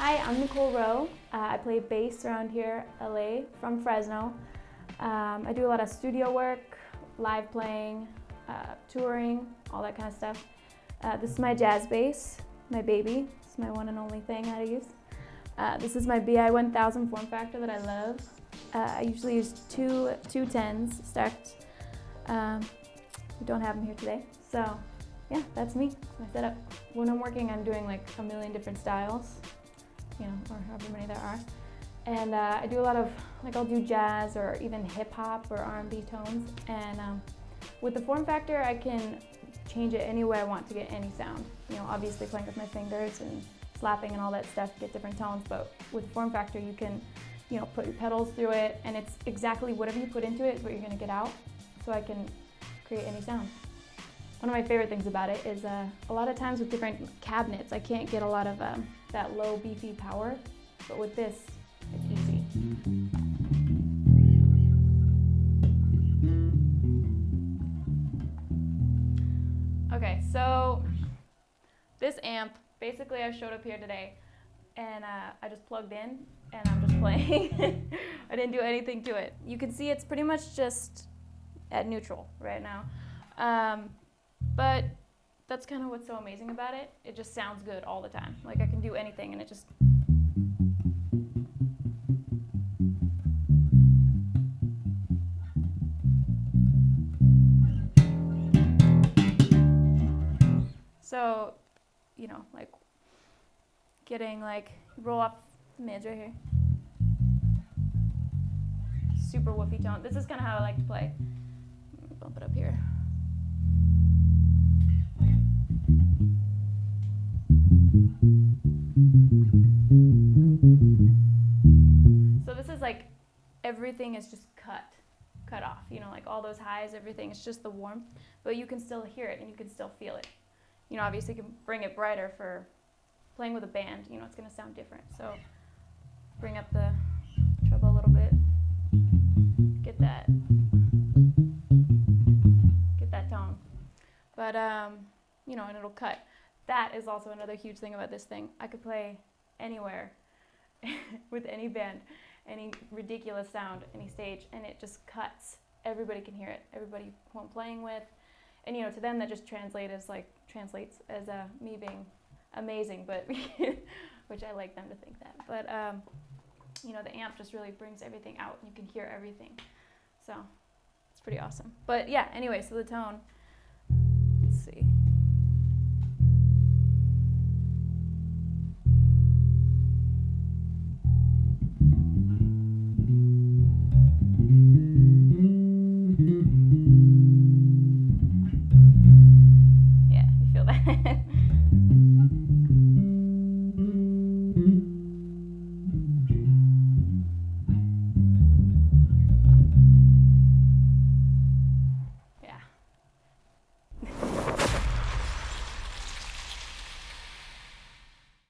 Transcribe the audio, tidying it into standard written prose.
Hi, I'm Nicole Row. I play bass around here, LA, from Fresno. I do a lot of studio work, live playing, touring, all that kind of stuff. This is my jazz bass, my baby. It's my one and only thing I use. This is my Bi1000 form factor that I love. I usually use two 10s stacked. We don't have them here today. So yeah, that's me, that's my setup. When I'm working, I'm doing like a million different styles, or however many there are. And I do a lot of, I'll do jazz or even hip hop or R&B tones. And with the form factor, I can change it any way I want to get any sound. Obviously playing with my fingers and slapping and all that stuff, get different tones. But with form factor, you can, put your pedals through it, and it's exactly whatever you put into it is what you're gonna get out. So I can create any sound. One of my favorite things about it is a lot of times with different cabinets, I can't get a lot of that low beefy power, but with this, it's easy. Okay, so this amp, basically I showed up here today and I just plugged in and I'm just playing. I didn't do anything to it. You can see it's pretty much just at neutral right now. But that's kind of what's so amazing about it. It just sounds good all the time. I can do anything and it just... So, getting roll off the mids right here. Super woofy tone. This is kind of how I like to play. Bump it up here. So this is everything is just cut off, all those highs, everything, it's just the warmth, but you can still hear it and you can still feel it. Obviously you can bring it brighter for playing with a band, it's gonna sound different. So bring up the treble a little bit, get that tone. But, and it'll cut. That is also another huge thing about this thing. I could play anywhere with any band, any ridiculous sound, any stage, and it just cuts. Everybody can hear it. Everybody who I'm playing with, and to them that just translates as me being amazing, but which I like them to think that. But the amp just really brings everything out. You can hear everything, so it's pretty awesome. But yeah, anyway, so the tone. Let's see.